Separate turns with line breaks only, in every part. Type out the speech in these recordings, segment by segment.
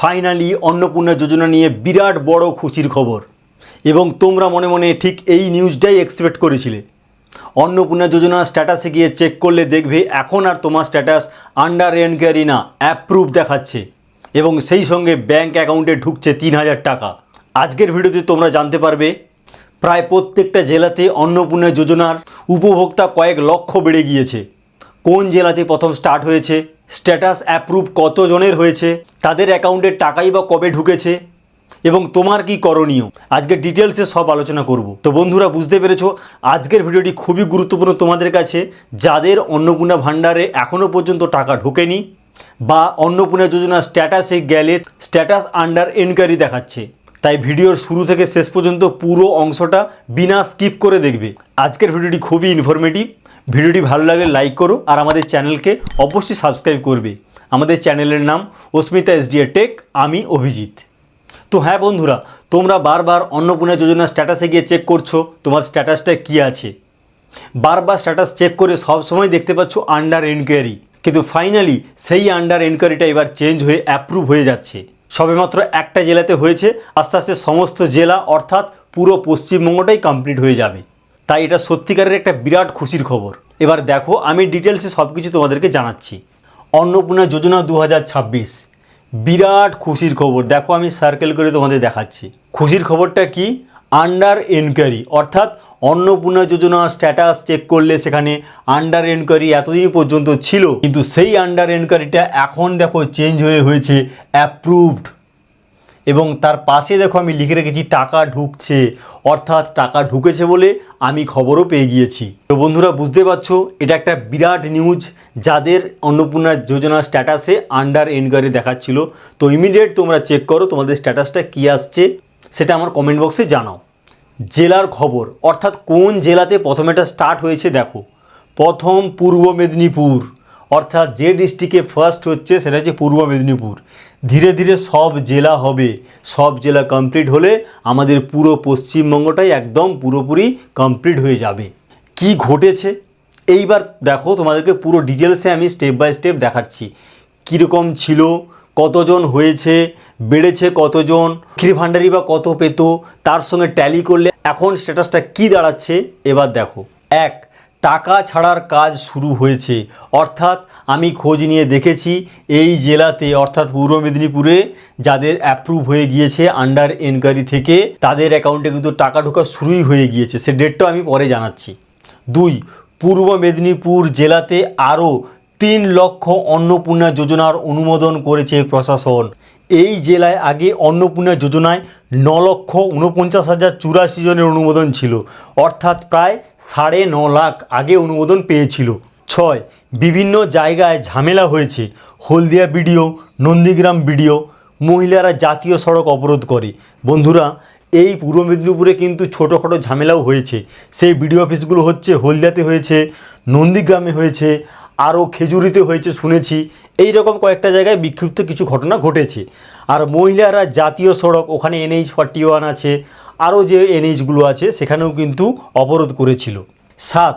Finally Annapurna যোজনা নিয়ে বিরাট বড় খুশির খবর এবং তোমরা মনে মনে ঠিক এই নিউজটাই এক্সপেক্ট করেছিলে। অন্নপূর্ণা যোজনার স্ট্যাটাসে গিয়ে চেক করলে দেখবে এখন আর তোমার স্ট্যাটাস আন্ডার এনকোয়ারি না, অ্যাপ্রুভ দেখাচ্ছে এবং সেই সঙ্গে ব্যাঙ্ক অ্যাকাউন্টে ঢুকছে ৩,০০০ টাকা। আজকের ভিডিওতে তোমরা জানতে পারবে প্রায় প্রত্যেকটা জেলাতে অন্নপূর্ণা যোজনার উপভোক্তা কয়েক লক্ষ বেড়ে গিয়েছে, কোন জেলাতে প্রথম স্টার্ট হয়েছে, স্ট্যাটাস অ্যাপ্রুভ কতজনের হয়েছে, তাদের অ্যাকাউন্টে টাকাই বা কবে ঢুকেছে এবং তোমার কি করণীয়, আজকে ডিটেলসে সব আলোচনা করব। তো বন্ধুরা, বুঝতে পেরেছো আজকের ভিডিওটি খুবই গুরুত্বপূর্ণ তোমাদের কাছে, যাদের অন্নপূর্ণা ভাণ্ডারে এখনও পর্যন্ত টাকা ঢোকেনি বা অন্নপূর্ণা যোজনার স্ট্যাটাসে গেলে স্ট্যাটাস আন্ডার এনকোয়ারি দেখাচ্ছে। তাই ভিডিওর শুরু থেকে শেষ পর্যন্ত পুরো অংশটা বিনা স্কিপ করে দেখবে। আজকের ভিডিওটি খুবই ইনফরমেটিভ। ভিডিওটি ভালো লাগলে লাইক করো আর আমাদের চ্যানেলকে অবশ্যই সাবস্ক্রাইব করবে। আমাদের চ্যানেলের নাম অস্মিতা এসডিএ টেক, আমি অভিজিৎ। তো হ্যাঁ বন্ধুরা, তোমরা বারবার অন্নপূর্ণা যোজনার স্ট্যাটাসে গিয়ে চেক করছো তোমার স্ট্যাটাসটা কী আছে, বারবার স্ট্যাটাস চেক করে সব সময় দেখতে পাচ্ছ আন্ডার এনকোয়ারি, কিন্তু ফাইনালি সেই আন্ডার এনকোয়ারিটা এবার চেঞ্জ হয়ে অ্যাপ্রুভ হয়ে যাচ্ছে। সবেমাত্র একটা জেলাতে হয়েছে, আস্তে আস্তে সমস্ত জেলা অর্থাৎ পুরো পশ্চিমবঙ্গটাই কমপ্লিট হয়ে যাবে। তাই এটা সত্যিকারের একটা বিরাট খুশির খবর। এবার দেখো, আমি ডিটেলসে সব কিছু তোমাদেরকে জানাচ্ছি। অন্নপূর্ণা যোজনা 2026 বিরাট খুশির খবর। দেখো, আমি সার্কেল করে তোমাদের দেখাচ্ছি। খুশির খবরটা কি? আন্ডার এনকোয়ারি, অর্থাৎ অন্নপূর্ণা যোজনা স্ট্যাটাস চেক করলে সেখানে আন্ডার এনকোয়ারি এতদিন পর্যন্ত ছিল, কিন্তু সেই আন্ডার এনকোয়ারিটা এখন দেখো চেঞ্জ হয়েছে অ্যাপ্রুভড। এবং তার পাশে দেখো আমি লিখে রেখেছি টাকা ঢুকছে, অর্থাৎ টাকা ঢুকেছে বলে আমি খবরও পেয়ে গিয়েছি। তো বন্ধুরা, বুঝতে পারছো এটা একটা বিরাট নিউজ। যাদের অন্নপূর্ণা যোজনার স্ট্যাটাসে আন্ডার এনকোয়ারি দেখাচ্ছিল, তো ইমিডিয়েট তোমরা চেক করো তোমাদের স্ট্যাটাসটা কী আসছে, সেটা আমার কমেন্ট বক্সে জানাও। জেলার খবর, অর্থাৎ কোন জেলাতে প্রথম এটা স্টার্ট হয়েছে দেখো। প্রথম পূর্ব মেদিনীপুর, অর্থাৎ যে ডিস্ট্রিক্টে ফার্স্ট হচ্ছে সেটা হচ্ছে পূর্ব মেদিনীপুর। ধীরে ধীরে সব জেলা হবে, সব জেলা কমপ্লিট হলে আমাদের পুরো পশ্চিমবঙ্গটাই একদম পুরোপুরি কমপ্লিট হয়ে যাবে। কি ঘটেছে এইবার দেখো, তোমাদেরকে পুরো ডিটেলসে আমি স্টেপ বাই স্টেপ দেখাচ্ছি। কীরকম ছিল, কতজন হয়েছে, বেড়েছে কতজন, লক্ষ্মীর ভাণ্ডারি বা কত পেত, তার সঙ্গে ট্যালি করলে এখন স্ট্যাটাসটা কি দাঁড়াচ্ছে এবার দেখো। এক, টাকা ছাড়ার কাজ শুরু হয়েছে, অর্থাৎ আমি খোঁজ নিয়ে দেখেছি এই জেলাতে অর্থাৎ পূর্ব মেদিনীপুরে যাদের অ্যাপ্রুভ হয়ে গিয়েছে আন্ডার এনকোয়ারি থেকে, তাদের অ্যাকাউন্টে কিন্তু টাকা ঢোকা শুরুই হয়ে গিয়েছে। সে ডেটটাও আমি পরে জানাচ্ছি। দুই, পূর্ব মেদিনীপুর জেলাতে আরও 3 লক্ষ অন্নপূর্ণা যোজনার অনুমোদন করেছে প্রশাসন। এই জেলায় আগে অন্নপূর্ণা যোজনায় 9,49,084 জনের অনুমোদন ছিল, অর্থাৎ প্রায় 9.5 লাখ আগে অনুমোদন পেয়েছিল। 6, বিভিন্ন জায়গায় ঝামেলা হয়েছে। হলদিয়া বিডিও, নন্দীগ্রাম বিডিও, মহিলারা জাতীয় সড়ক অবরোধ করে। বন্ধুরা, এই পূর্ব মেদিনীপুরে কিন্তু ছোটোখাটো ঝামেলাও হয়েছে। সেই বিডিও অফিসগুলো হচ্ছে হলদিয়াতে হয়েছে, নন্দীগ্রামে হয়েছে, আরও খেজুরিতে হয়েছে শুনেছি। এই রকম কয়েকটা জায়গায় বিক্ষিপ্ত কিছু ঘটনা ঘটেছে। আর মহিলারা জাতীয় সড়ক, ওখানে NH 41 আছে, আরও যে NHগুলো আছে সেখানেও কিন্তু অবরোধ করেছিল। 7,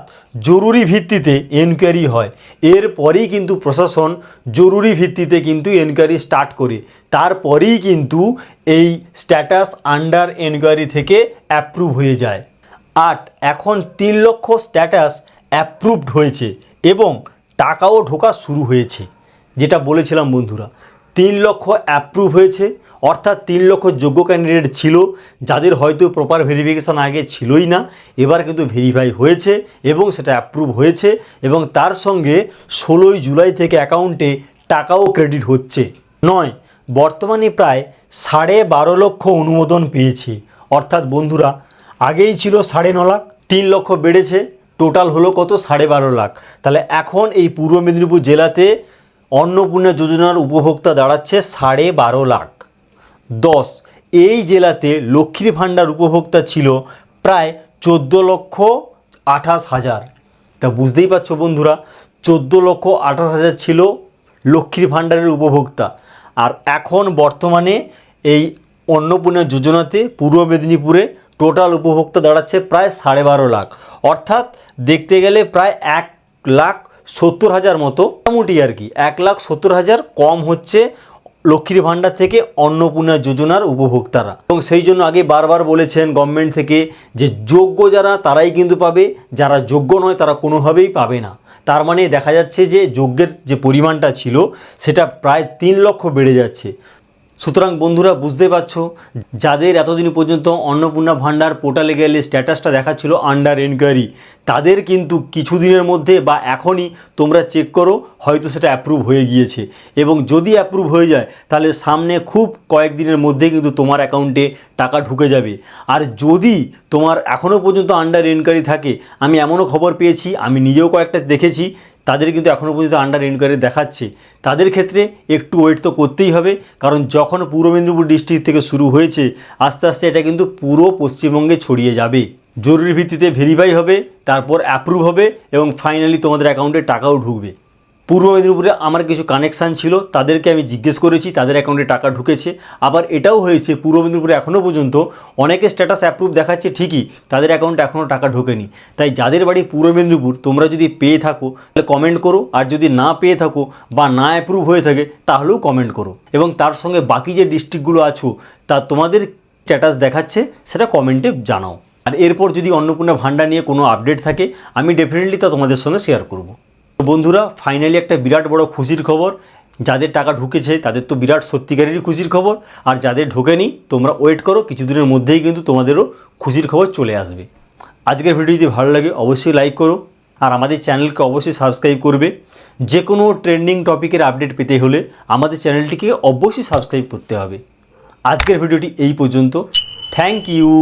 জরুরি ভিত্তিতে এনকোয়ারি হয়। এরপরেই কিন্তু প্রশাসন জরুরি ভিত্তিতে কিন্তু এনকোয়ারি স্টার্ট করে, তারপরেই কিন্তু এই স্ট্যাটাস আন্ডার এনকোয়ারি থেকে অ্যাপ্রুভ হয়ে যায়। 8, এখন 3 লক্ষ স্ট্যাটাস অ্যাপ্রুভড হয়েছে এবং টাকাও ঢোকা শুরু হয়েছে। যেটা বলেছিলাম বন্ধুরা, 3 লক্ষ অ্যাপ্রুভ হয়েছে, অর্থাৎ 3 লক্ষ যোগ্য ক্যান্ডিডেট ছিল, যাদের হয়তো প্রপার ভেরিফিকেশান আগে ছিলই না, এবার কিন্তু ভেরিফাই হয়েছে এবং সেটা অ্যাপ্রুভ হয়েছে এবং তার সঙ্গে 16ই জুলাই থেকে অ্যাকাউন্টে টাকাও ক্রেডিট হচ্ছে। 9, বর্তমানে প্রায় 12.5 লক্ষ অনুমোদন পেয়েছে, অর্থাৎ বন্ধুরা আগেই ছিল 9.5 লাখ, 3 লক্ষ বেড়েছে, টোটাল হলো কত? 12.5 লাখ। তাহলে এখন এই পূর্ব মেদিনীপুর জেলাতে অন্নপূর্ণা যোজনার উপভোক্তা দাঁড়াচ্ছে 12.5 লাখ। 10, এই জেলাতে লক্ষ্মীর ভাণ্ডার উপভোক্তা ছিল প্রায় 14,28,000। তা বুঝতেই পারছো বন্ধুরা, 14,28,000 ছিল লক্ষ্মীর ভাণ্ডারের উপভোক্তা। আর এখন বর্তমানে এই অন্নপূর্ণা যোজনাতে পূর্ব মেদিনীপুরে টোটাল উপভোক্তা দাঁড়াচ্ছে প্রায় 12.5 লাখ, অর্থাৎ দেখতে গেলে প্রায় 1,70,000 মতো, মোটামুটি আর কি 1,70,000 কম হচ্ছে লক্ষ্মীর ভাণ্ডার থেকে অন্নপূর্ণা যোজনার উপভোক্তারা। এবং সেই জন্য আগে বারবার বলেছেন গভর্নমেন্ট থেকে যে যোগ্য যারা তারাই কিন্তু পাবে, যারা যোগ্য নয় তারা কোনোভাবেই পাবে না। তার মানে দেখা যাচ্ছে যে যোগ্যের যে পরিমাণটা ছিল সেটা প্রায় 3 লক্ষ বেড়ে যাচ্ছে। সুতরাং বন্ধুরা বুঝতে পারছো, যাদের এতদিন পর্যন্ত অন্নপূর্ণা ভাণ্ডার পোর্টালে গেলে স্ট্যাটাসটা দেখাচ্ছিল আন্ডার এনকোয়ারি, তাদের কিন্তু কিছুদিনের মধ্যে বা এখনই তোমরা চেক করো, হয়তো সেটা অ্যাপ্রুভ হয়ে গিয়েছে। এবং যদি অ্যাপ্রুভ হয়ে যায় তাহলে সামনে খুব কয়েকদিনের মধ্যে কিন্তু তোমার অ্যাকাউন্টে টাকা ঢুকে যাবে। আর যদি তোমার এখনও পর্যন্ত আন্ডার এনকোয়ারি থাকে, আমি এমনও খবর পেয়েছি, আমি নিজেও কয়েকটা দেখেছি, তাদের কিন্তু এখনও পর্যন্ত আন্ডার এনকোয়ারি দেখাচ্ছে, তাদের ক্ষেত্রে একটু ওয়েট তো করতেই হবে। কারণ যখন পূর্ব মেদিনীপুর ডিস্ট্রিক্ট থেকে শুরু হয়েছে, আস্তে আস্তে এটা কিন্তু পুরো পশ্চিমবঙ্গে ছড়িয়ে যাবে। জরুরি ভিত্তিতে ভেরিফাই হবে, তারপর অ্যাপ্রুভ হবে এবং ফাইনালি তোমাদের অ্যাকাউন্টে টাকাও ঢুকবে। পূর্ব মেদিনীপুরে আমার কিছু কানেকশান ছিল, তাদেরকে আমি জিজ্ঞেস করেছি, তাদের অ্যাকাউন্টে টাকা ঢুকেছে। আবার এটাও হয়েছে পূর্ব মেদিনীপুরে এখনও পর্যন্ত অনেকে স্ট্যাটাস অ্যাপ্রুভ দেখাচ্ছে ঠিকই, তাদের অ্যাকাউন্টে এখনও টাকা ঢোকেনি। তাই যাদের বাড়ি পূর্ব মেদিনীপুর, তোমরা যদি পেয়ে থাকো তাহলে কমেন্ট করো, আর যদি না পেয়ে থাকো বা না অ্যাপ্রুভ হয়ে থাকে তাহলেও কমেন্ট করো। এবং তার সঙ্গে বাকি যে ডিস্ট্রিক্টগুলো আছো তা তোমাদের স্ট্যাটাস দেখাচ্ছে সেটা কমেন্টে জানাও। আর এরপর যদি অন্নপূর্ণা ভাণ্ডার নিয়ে কোনো আপডেট থাকে আমি ডেফিনেটলি তা তোমাদের সঙ্গে শেয়ার করব। বন্ধুরা ফাইনালি একটা বিরাট বড় খুশির খবর, যাদের টাকা ঢুকেছে তাদের তো বিরাট সত্যিকারেরই খুশির খবর, আর যাদের ঢোকেনি তোমরা ওয়েট করো, কিছুদিনের মধ্যেই কিন্তু তোমাদেরও খুশির খবর চলে আসবে। আজকের ভিডিও যদি ভালো লাগে অবশ্যই লাইক করো, আর আমাদের চ্যানেলকে অবশ্যই সাবস্ক্রাইব করবে। যে কোনো ট্রেন্ডিং টপিকের আপডেট পেতে হলে আমাদের চ্যানেলটিকে অবশ্যই সাবস্ক্রাইব করতে হবে। আজকের ভিডিওটি এই পর্যন্ত। Thank you.